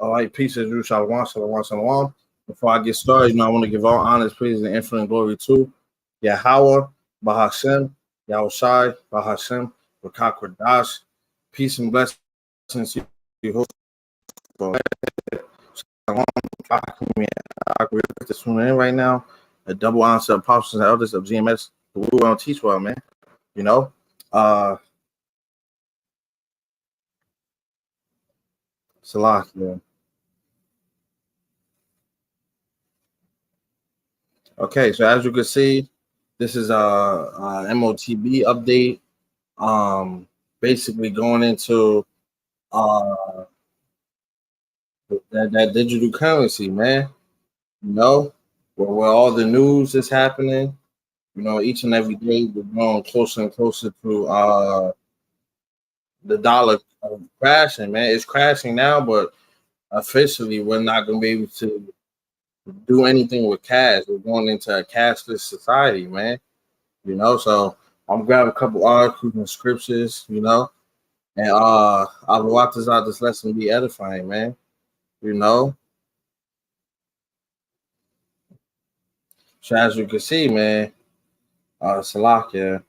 All right, peace as you, shalom, shalom, shalom. Before I get started, I want to give all honors, praise, and infinite glory to Yahweh, Bahashem, Yahushai, Bahashem, Rakakwadash. Peace and blessings to you. Shalom, this one in right now. A double honor of apostles and elders of GMS, the we don't teach well, man. You know, Salah, man. Okay, so as you can see, this is a Motb update. Basically going into that digital currency, man. You know, where all the news is happening. You know, each and every day we're growing closer and closer to the dollar crashing, man. It's crashing now, but officially we're not going to be able to do anything with cash. We're going into a cashless society, man. You know, so I'm grabbing a couple articles and scriptures, you know, and I'll watch this out. This lesson be edifying, man. You know, so as you can see, man, Salakia.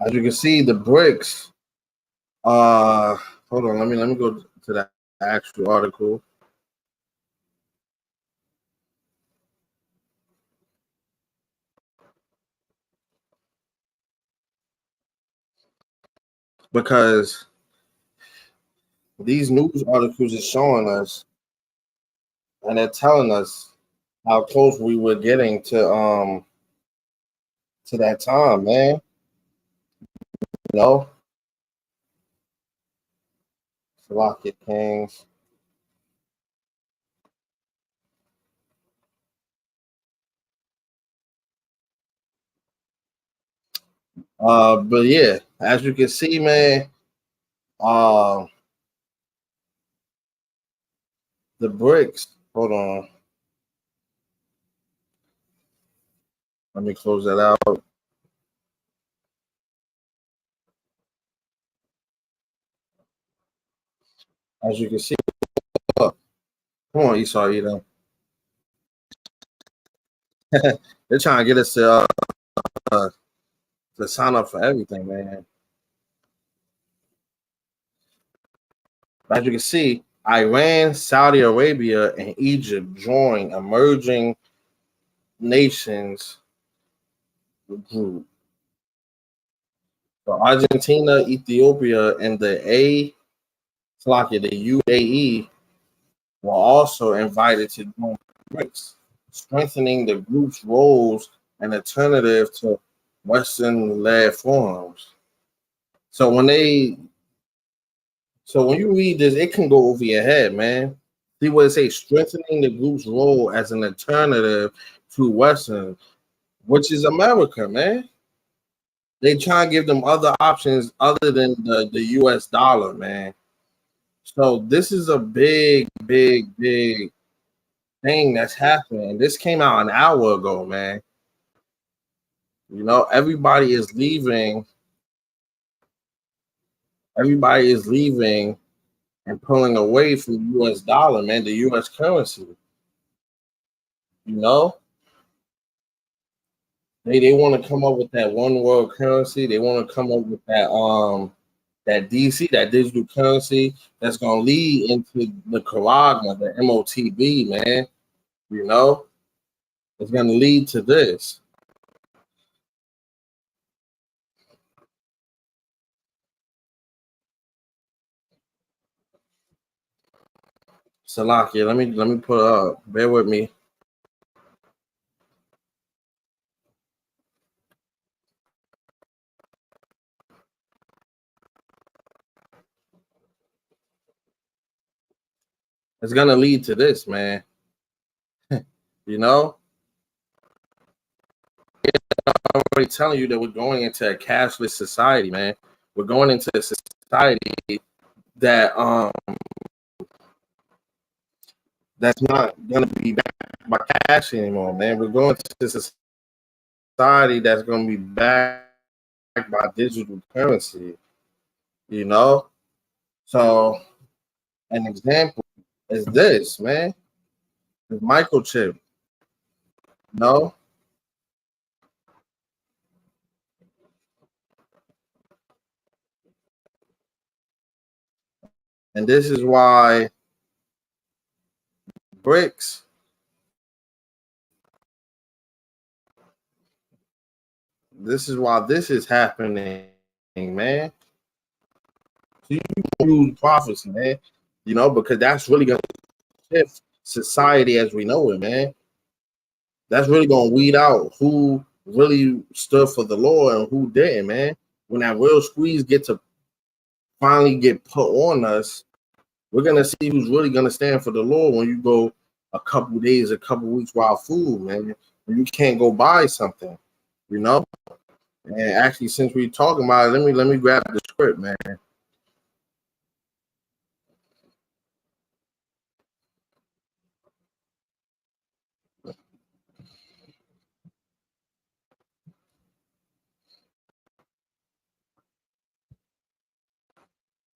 As you can see, the bricks. Hold on, let me go to that actual article. Because these news articles are showing us and they're telling us how close we were getting to that time, man. You know, Salakia Kings. But yeah, as you can see, man, the bricks. Hold on. Let me close that out. As you can see, come on, Esau, Edom. They're trying to get us to sign up for everything, man. As you can see, Iran, Saudi Arabia, and Egypt join emerging nations group. So Argentina, Ethiopia, and the UAE were also invited to join BRICS, strengthening the group's roles and alternative to Western-led forums. So when you read this, it can go over your head, man. See what it says, strengthening the group's role as an alternative to Western, which is America, man. They try to give them other options other than the US dollar, man. So this is a big thing that's happening. This came out an hour ago, man. You know, everybody is leaving. Everybody is leaving and pulling away from the US dollar, man, the US currency. You know? They want to come up with that one world currency. They want to come up with that DC, that digital currency that's gonna lead into the Karagma, the Motb, man. You know, it's gonna lead to this. Salakia, let me put up. Bear with me. It's gonna lead to this, man. You know, I'm already telling you that we're going into a cashless society, man. We're going into a society that that's not gonna be backed by cash anymore, man. We're going to a society that's gonna be backed by digital currency. You know, So an example is this, man. The microchip. No, and this is why bricks. This is why this is happening, man. You use prophecy, man. You know, because that's really gonna shift society as we know it, man. That's really gonna weed out who really stood for the Lord and who didn't, man. When that real squeeze get to finally get put on us, we're gonna see who's really gonna stand for the Lord when you go a couple days, a couple weeks without food, man. When you can't go buy something, you know. And actually, since we're talking about it, let me grab the script, man.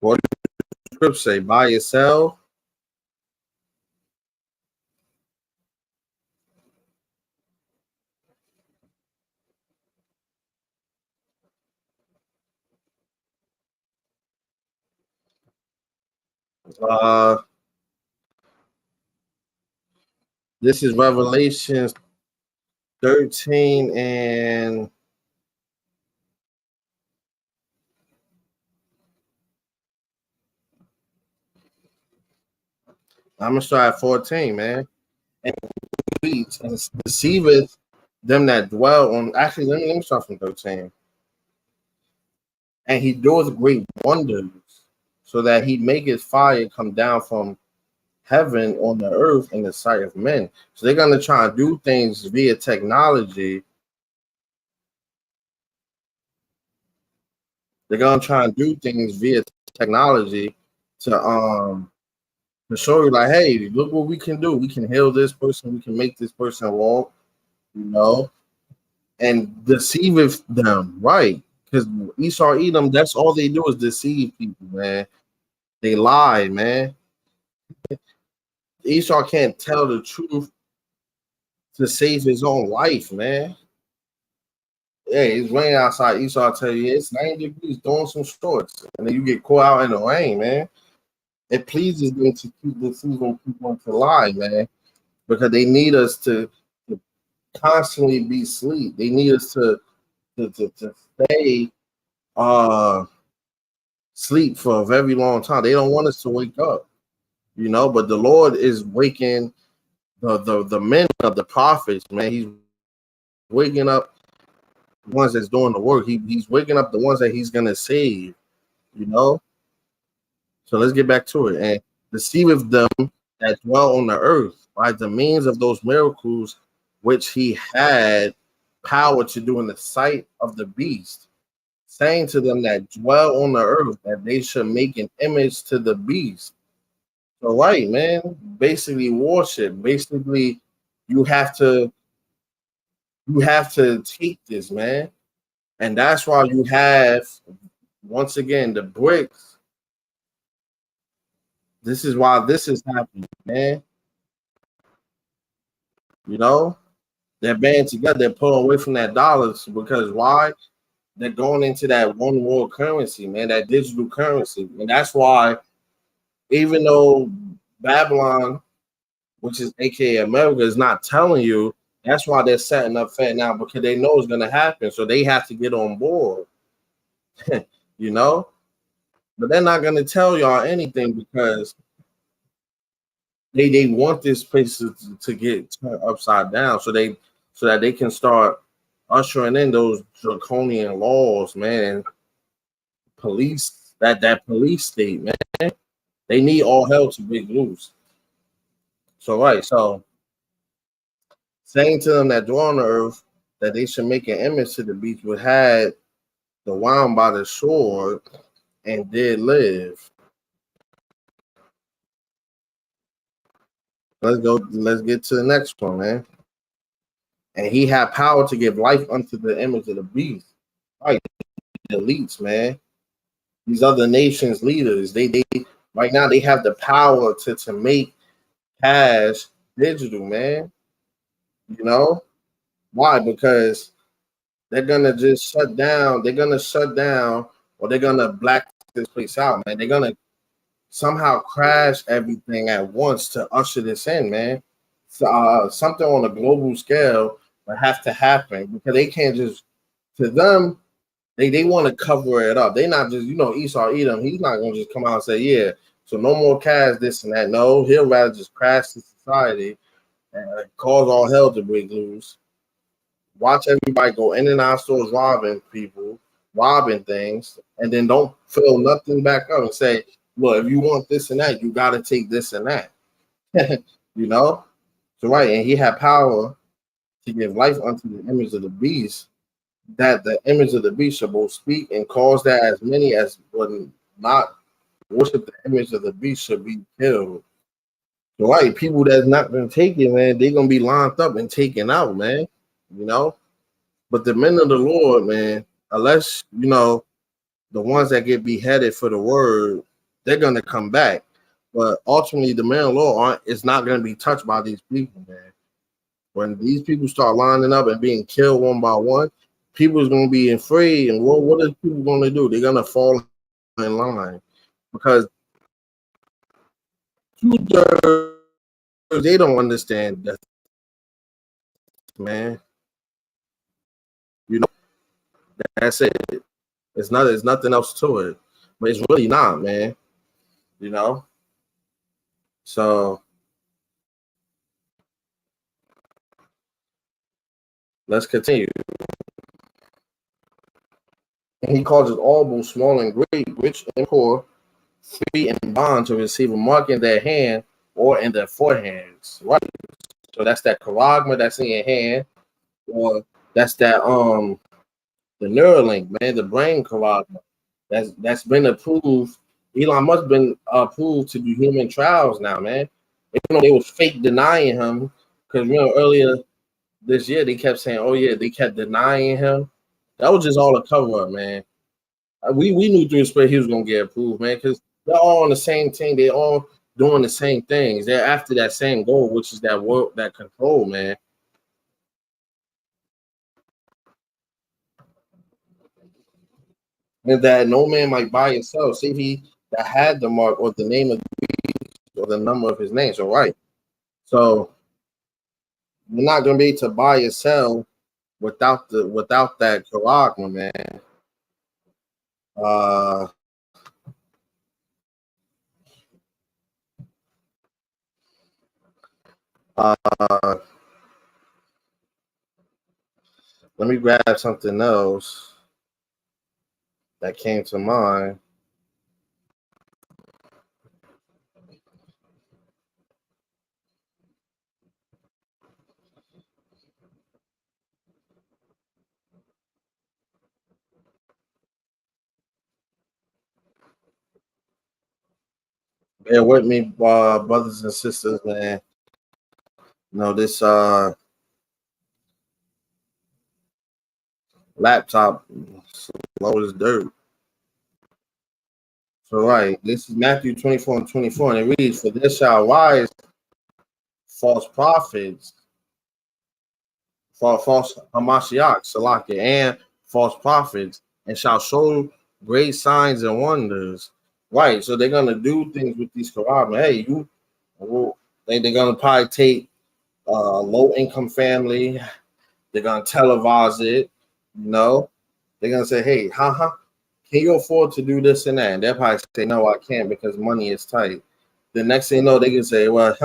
What does the script say? Buy or sell? Uh, this is Revelation 13 and I'm gonna start at 14, man. And leads and deceiveth them that dwell on. Actually, let me start from 13. And he doeth great wonders, so that he maketh fire come down from heaven on the earth in the sight of men. So they're gonna try and do things via technology. They're gonna try and do things via technology to show you like, hey, look what we can do. We can heal this person. We can make this person walk. You know, and deceiveth them, right? Because Esau, Edom, that's all they do is deceive people, man. They lie, man. Esau can't tell the truth to save his own life, man. Yeah, it's raining outside. Esau tell you it's 90 degrees, throwing some shorts, and then you get caught out in the rain, man. It pleases them to keep deceiving people to lie, man, because they need us to constantly be asleep. They need us to stay sleep for a very long time. They don't want us to wake up, you know. But the Lord is waking the men of the prophets, man. He's waking up the ones that's doing the work. He's waking up the ones that he's gonna save, you know. So let's get back to it. And deceiveth them that dwell on the earth by the means of those miracles which he had power to do in the sight of the beast, saying to them that dwell on the earth that they should make an image to the beast. So right, man, basically worship. Basically, you have to you have to take this, man. And that's why you have once again the bricks. This is why this is happening, man. You know, they're banding together, they're pulling away from that dollars because why? They're going into that one world currency, man, that digital currency. And that's why, even though Babylon, which is aka America, is not telling you, that's why they're setting up Fed now because they know it's gonna happen. So they have to get on board, you know. But they're not gonna tell y'all anything because they want this place to get turned upside down so that they can start ushering in those draconian laws, man. Police that police state, man. They need all hell to break loose. So right, so saying to them that dwell on the earth that they should make an image to the beast which had the wound by the sword and did live. Let's go. Let's get to the next one, man. And he had power to give life unto the image of the beast. Right, the elites, man. these other nations leaders. They right now they have the power to make cash digital, man. You know why? Because they're gonna just shut down. They're gonna shut down, or they're gonna black this place out, man. They're gonna somehow crash everything at once to usher this in, man. So, something on a global scale would have to happen because they can't just to them. They want to cover it up. They not just Esau Edom. He's not gonna just come out and say yeah. So no more cash, this and that. No, he'll rather just crash the society and cause all hell to break loose. Watch everybody go in and out of stores robbing people, robbing things, and then don't fill nothing back up and say, well, if you want this and that, you got to take this and that. you know? So, right. And he had power to give life unto the image of the beast, that the image of the beast shall both speak and cause that as many as would not worship the image of the beast should be killed. So, right. People that's not been taken, man, they're going to be lined up and taken out, man. But the men of the Lord, man, unless, the ones that get beheaded for the word, they're going to come back. But ultimately, the men of the Lord is not going to be touched by these people, man. When these people start lining up and being killed one by one, people is going to be afraid. And what are people going to do? They're going to fall in line. Because they don't understand that, man. That's it. There's nothing else to it. But it's really not, man. So let's continue. And he calls it all, both small and great, rich and poor, free and bond, to receive a mark in their hand or in their foreheads. Right. So that's that charagma that's in your hand, or that's that the Neuralink, man, the brain charagma. That's been approved. Elon Musk been approved to do human trials now, man. They was fake denying him because earlier this year they kept saying, "Oh yeah," they kept denying him. That was just all a cover up, man. We knew through spirit he was gonna get approved, man, because they're all on the same team. They all doing the same things. They're after that same goal, which is that work, that control, man. And that no man might buy and sell. See, he that had the mark or the name of the beast or the number of his name. So right. So you're not gonna be able to buy or sell without that charagma, man. Let me grab something else that came to mind. Bear with me, brothers and sisters, man. This laptop slow as dirt. So right, this is Matthew 24 and 24, and it reads, "For there shall rise false prophets, false Hamashiach, Salaki, and false prophets, and shall show great signs and wonders." Right, so they're gonna do things with these Quran. Hey, they're gonna probably take low income family. They're gonna televise it. They're gonna say, "Hey, can you afford to do this and that?" And they'll probably say, "No, I can't because money is tight." The next thing you know, they can say, "Well,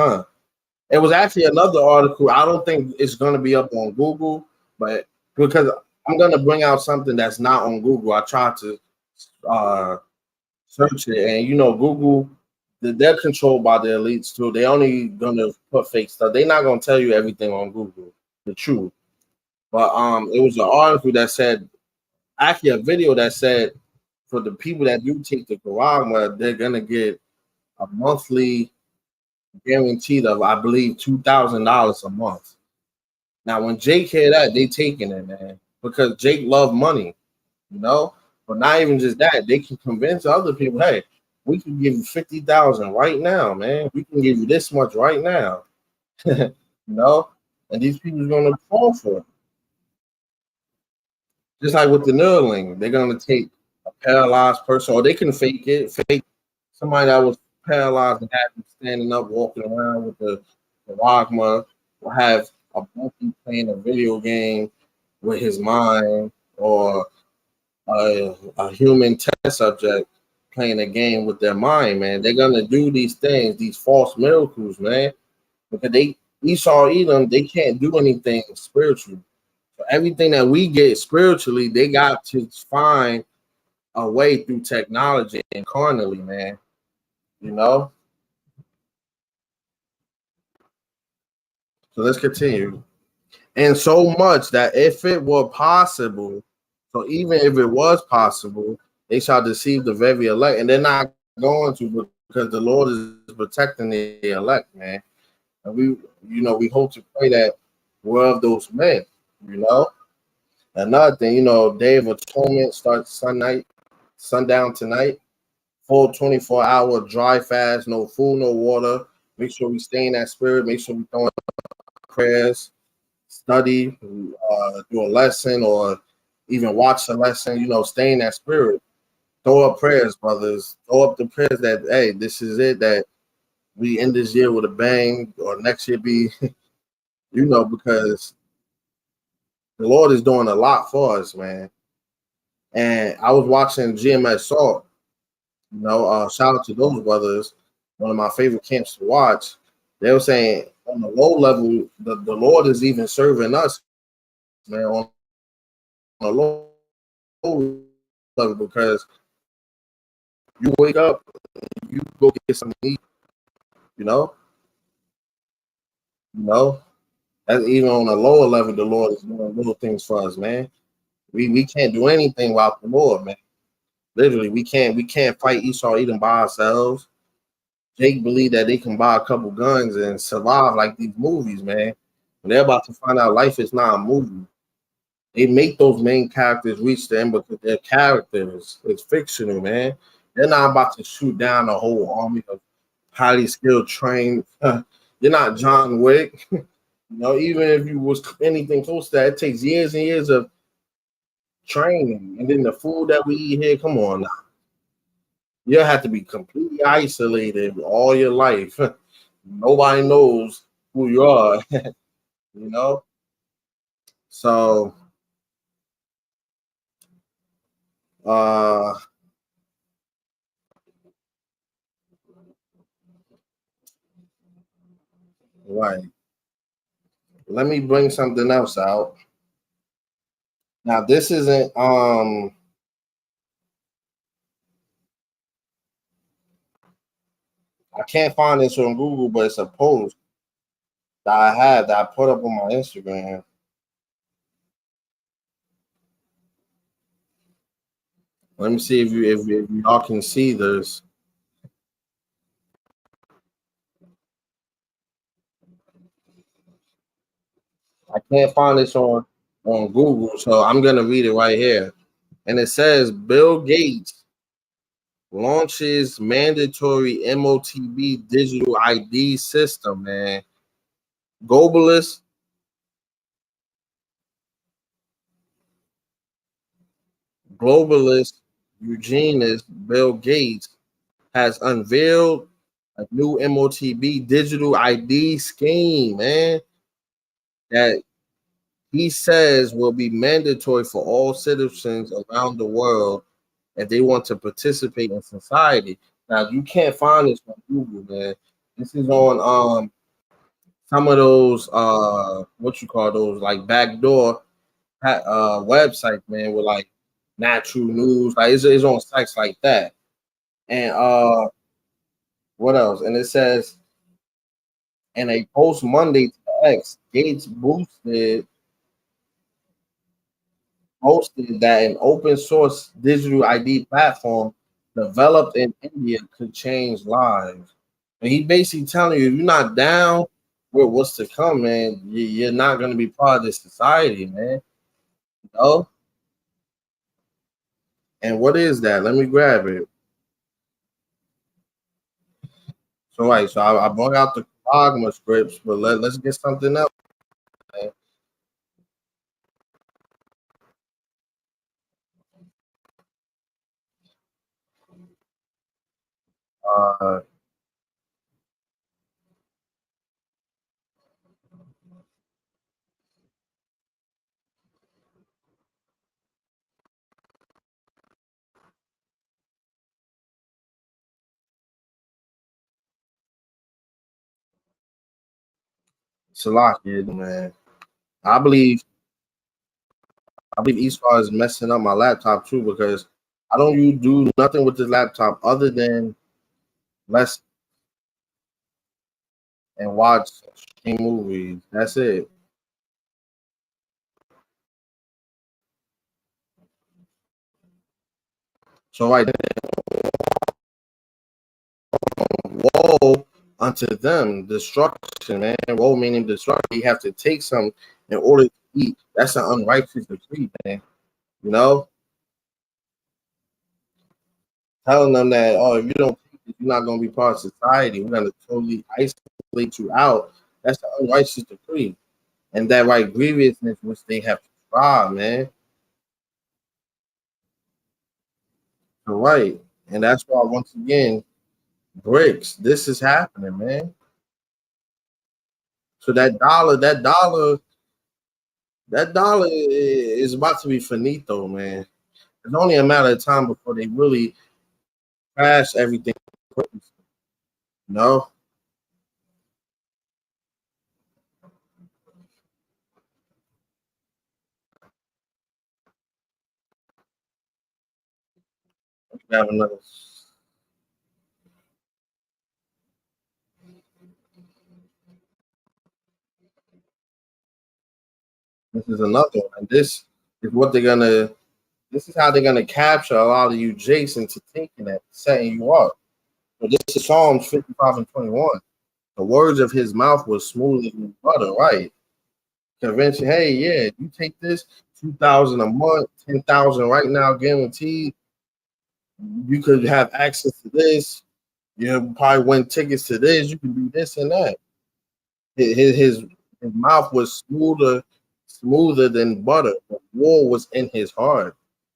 It was actually another article. I don't think it's going to be up on Google, but because I'm going to bring out something that's not on Google, I tried to search it, and Google, they're controlled by the elites too. They only going to put fake stuff. They're not going to tell you everything on Google, the truth. But it was an article that said, actually a video that said, for the people that do take the Quran, they're going to get a monthly guaranteed of, I believe, $2,000 a month. Now, when Jake hear that, they taking it, man, because Jake love money, But not even just that, they can convince other people, hey, we can give you 50,000 right now, man. We can give you this much right now. You know? And these people are gonna fall for it. Just like with the Neuralink, they're gonna take a paralyzed person, or they can fake somebody that was paralyzed and have them standing up, walking around with the Wagma, or have a monkey playing a video game with his mind, or a human test subject playing a game with their mind, man. They're gonna do these things, these false miracles, man, because Esau, Edom, they can't do anything spiritual. So everything that we get spiritually, they got to find a way through technology and carnally, man. You know. So let's continue. And so much that if it were possible, so even if it was possible, they shall deceive the very elect, and they're not going to, because the Lord is protecting the elect, man. And we hope to pray that we're of those men, you know. Another thing, Day of Atonement starts sundown tonight. Full 24-hour dry fast, no food, no water. Make sure we stay in that spirit. Make sure we throwing prayers, study, do a lesson, or even watch a lesson. Stay in that spirit. Throw up prayers, brothers. Throw up the prayers that, hey, this is it, that we end this year with a bang, or next year be, because the Lord is doing a lot for us, man. And I was watching GMS Salt. Shout out to those brothers. One of my favorite camps to watch. They were saying on the low level, the Lord is even serving us, man, on a low level, because you wake up, you go get something to eat, you know. That's even on a lower level, the Lord is doing little things for us, man. We can't do anything without the Lord, man. Literally, we can't fight Esau Edom by ourselves. Jake believe that they can buy a couple guns and survive like these movies, man. And they're about to find out life is not a movie. They make those main characters reach the end because their characters is fictional, man. They're not about to shoot down a whole army of highly skilled, trained. You're not John Wick. Even if you was anything close to that, it takes years and years of training. And then the food that we eat here, come on now. You have to be completely isolated all your life. Nobody knows who you are, So, right. Let me bring something else out. Now, this isn't I can't find this on Google, but it's a post that I had that I put up on my Instagram. Let me see if y'all can see this. I can't find this on Google, so I'm gonna read it right here. And it says Bill Gates launches mandatory Motb digital ID system, man. Globalist eugenist Bill Gates has unveiled a new Motb digital ID scheme, man, that he says will be mandatory for all citizens around the world if they want to participate in society. Now, you can't find this on Google, man. This is on some of those what you call those, like backdoor websites, man, with like natural news. Like it's on sites like that. And what else? And it says in a post Monday to X, Gates posted that an open source digital ID platform developed in India could change lives. And he basically telling you, if you're not down with what's to come, man, you're not going to be part of this society, man. You know? And what is that? Let me grab it. So right, so I brought out the dogma scripts, but let's get something else, man. Uh, Salakia, man. I believe Esau is messing up my laptop too because I don't you do nothing with this laptop other than less and watch stream movies. That's it. So right, woe unto them, destruction, man. Woe meaning destruction. You have to take some in order to eat. That's an unrighteous decree, man. You know, telling them that, oh, if you don't take it, you're not going to be part of society. We're going to totally isolate you out. That's an unrighteous decree. And that right grievousness which they have tried, man. So right. And that's why once again, bricks, this is happening, man. So that dollar is about to be finito, man. It's only a matter of time before they really crash everything. No, we have another. This is another one. And this is what they're gonna. This is how they're gonna capture a lot of you Jakes into thinking that, setting you up. So this is Psalms 55 and 21. The words of his mouth was smoother than butter, right? Convention, hey, yeah, you take this 2,000 a month, 10,000 right now, guaranteed. You could have access to this. You probably win tickets to this. You can do this and that. His mouth was smoother than butter. The war was in his heart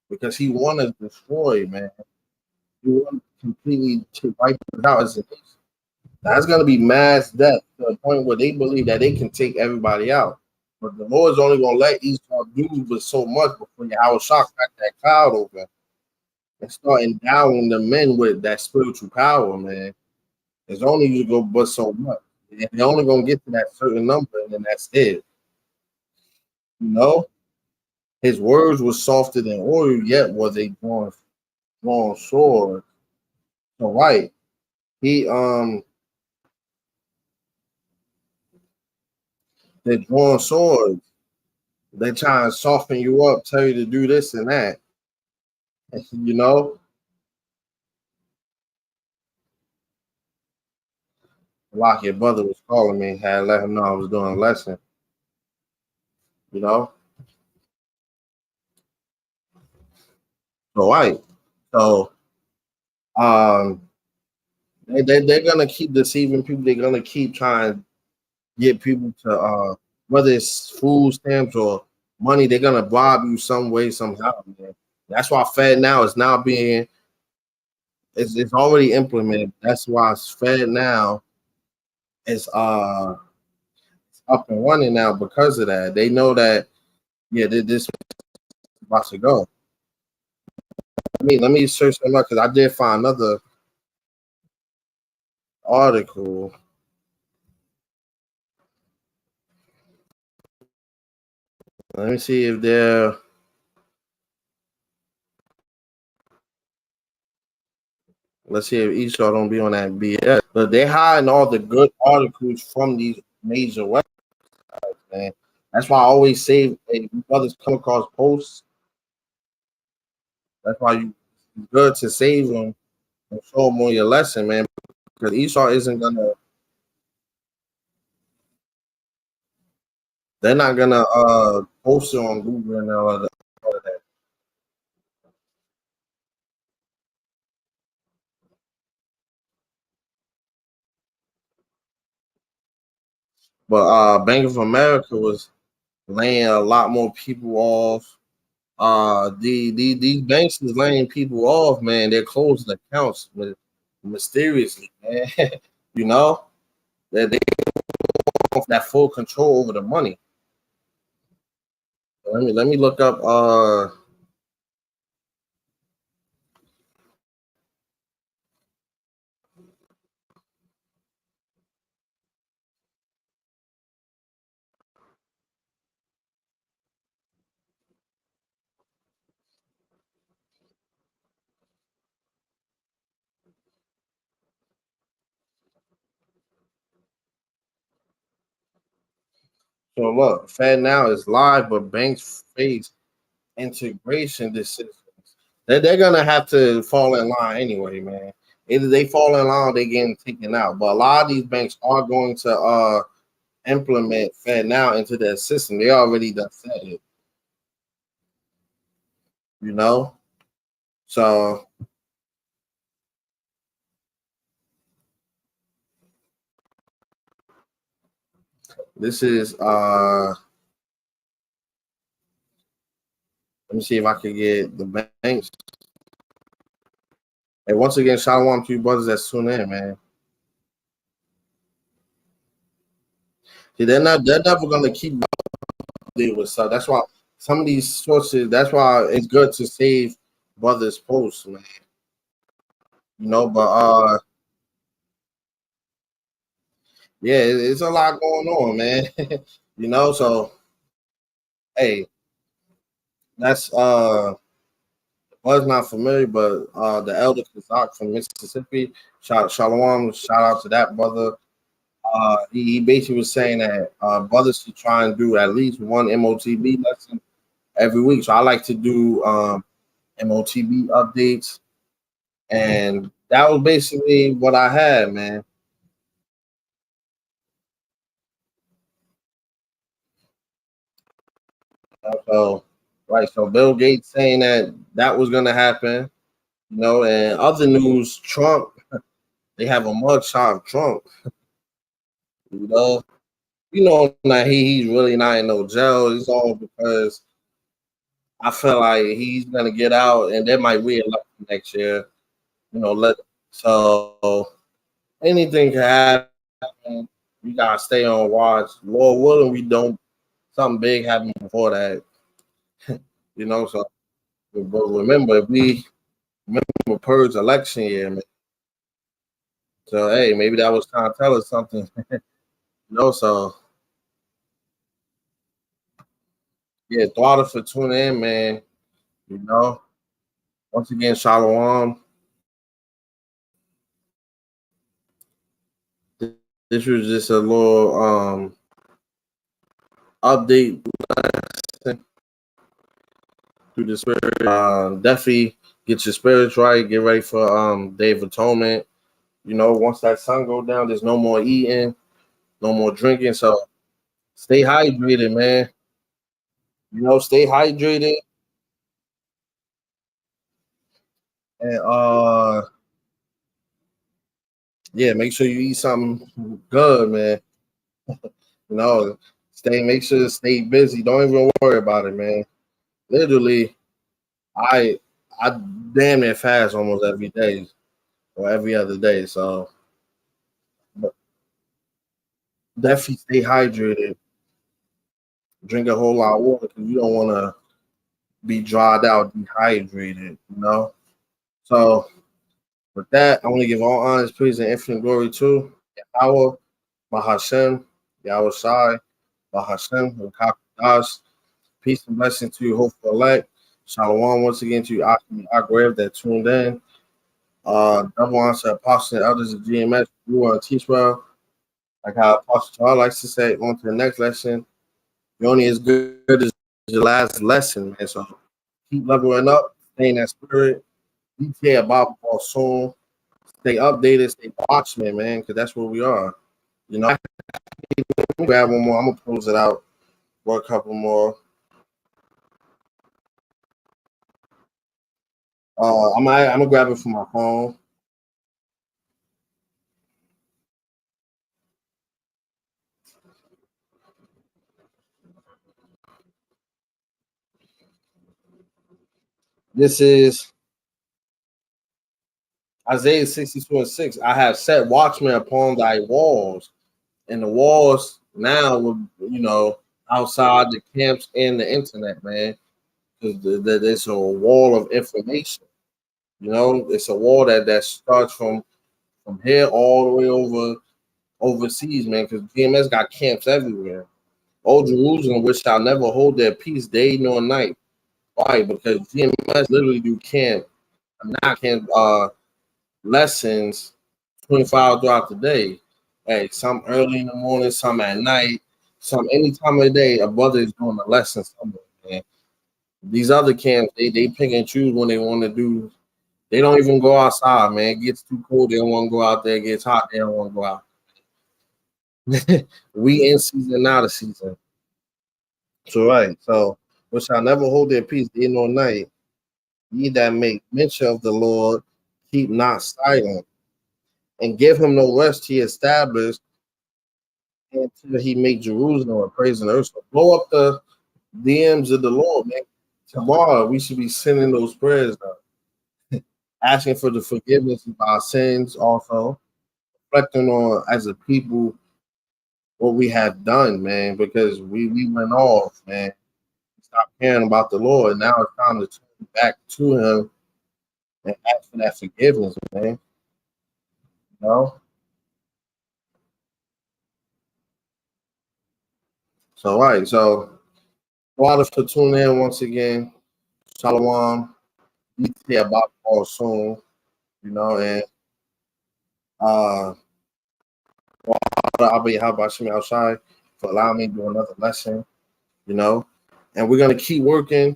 because he wanted to destroy, man. He wanted to completely to wipe it out as a nation. That's gonna be mass death to the point where they believe that they can take everybody out. But the Lord's only gonna let Esau do but so much before Yahawashi crack that cloud open and start endowing the men with that spiritual power, man. It's only you go but so much. And they're only gonna get to that certain number, and then that's it. You know, his words were softer than oil, yet was a drawn sword. So right, he they're drawn swords. They try and soften you up, tell you to do this and that. You know, like your brother was calling me, had let him know I was doing a lesson. You know, so right, so um, they're gonna keep deceiving people. They're gonna keep trying to get people to whether it's food stamps or money, they're gonna bribe you some way somehow, man. That's why Fed now is now being it's already implemented. That's why it's Fed now is up and running now because of that. They know that yeah, this is about to go. Let me search them up because I did find another article. Let me see if they're let's see if Esau don't be on that BS. But they're hiding all the good articles from these major websites, man. That's why I always say, hey, you brothers come across posts. That's why it's good to save them and show them on your lesson, man. Because Esau isn't gonna, they're not gonna, post it on Google and all of that. All of that. But Bank of America was laying a lot more people off. These banks is laying people off, man. They're closing accounts mysteriously, man. you know that they have that full control over the money. Let me look up. So look, Fed now is live, but banks face integration decisions. They're gonna have to fall in line anyway, man. Either they fall in line or they getting taken out. But a lot of these banks are going to implement Fed now into their system. They already done said it, you know. So this is let me see if I can get the banks. And once again, shalom to you brothers that's tuning in, man. See, they're never gonna keep updated with stuff. That's why some of these sources. That's why it's good to save brothers' posts, man. But yeah, it's a lot going on, man. So hey, that's was not familiar, but the elder Kazak from Mississippi, shalom, shout out to that brother. He basically was saying that brothers should try and do at least one MOTB lesson every week. So I like to do MOTB updates, and that was basically what I had, man. So right, so Bill Gates saying that was going to happen, and other news, Trump, they have a mugshot of Trump, you know. That he's really not in no jail. It's all because I feel like he's gonna get out and they might re-elect him next year. Let so anything can happen. We gotta stay on watch. Lord willing, we don't something big happen before that. So but remember if we remember Purge election year, man. So hey, maybe that was trying to tell us something. So yeah, thought for tuning in, man. You know, once again, Shalom. This was just a little update through the spirit. Definitely get your spirits right. Get ready for Day of Atonement. Once that sun go down, there's no more eating, no more drinking. So stay hydrated, man. Stay hydrated and yeah, make sure you eat something good, man. You know, make sure to stay busy. Don't even worry about it, man. Literally, I I damn near fast almost every day or every other day. So definitely stay hydrated. Drink a whole lot of water because you don't want to be dried out, dehydrated. So with that, I want to give all honors, praise, and infinite glory to Yahweh, Mahashem, YAHAWASHI, Mahashem, Rakakadas. Peace and blessing to you, hopeful elect. Shalom once again to you, Akhmi that tuned in. Double honor to Apostle and elders of GMS. You want to teach well. Like how Apostle Charles likes to say, on to the next lesson. You're only as good as your last lesson, man. So keep leveling up, stay in that spirit. Be care about our soul. Stay updated, stay watchman, man, because that's where we are. Let me grab one more. I'm gonna close it out. Work a couple more. I'm gonna grab it from my phone. This is Isaiah 62:6. I have set watchmen upon thy walls, and the walls now, outside the camps and the internet, man. Because there's a wall of information. It's a wall that starts from here all the way overseas, man. Because GMS got camps everywhere. Old Jerusalem, which shall never hold their peace day nor night. Why? Because GMS literally do camp lessons 24 hours throughout the day. Hey, some early in the morning, some at night, some any time of the day. A brother is doing a lesson somewhere, man. These other camps, they pick and choose when they want to do. They don't even go outside, man. It gets too cold, they don't want to go out there. It gets hot, they don't want to go out. We in season, out of season. So right. So which shall never hold their peace day nor night. Ye that make mention of the Lord, keep not silent, and give him no rest. He established until he make Jerusalem a praise and earth. So blow up the DMs of the Lord, man. Tomorrow we should be sending those prayers out, asking for the forgiveness of our sins, also reflecting on as a people what we have done, man, because we went off, man. Stop caring about the Lord. Now it's time to turn back to him and ask for that forgiveness, man. You know? So right, so a lot of for tuning in once again. Shalom. We see about all soon, and uh I'll be YAHAWASHI outside for allowing me to do another lesson, and we're gonna keep working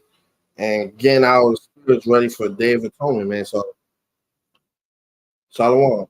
and getting our spirits ready for Day of Atonement, man. So Shalom.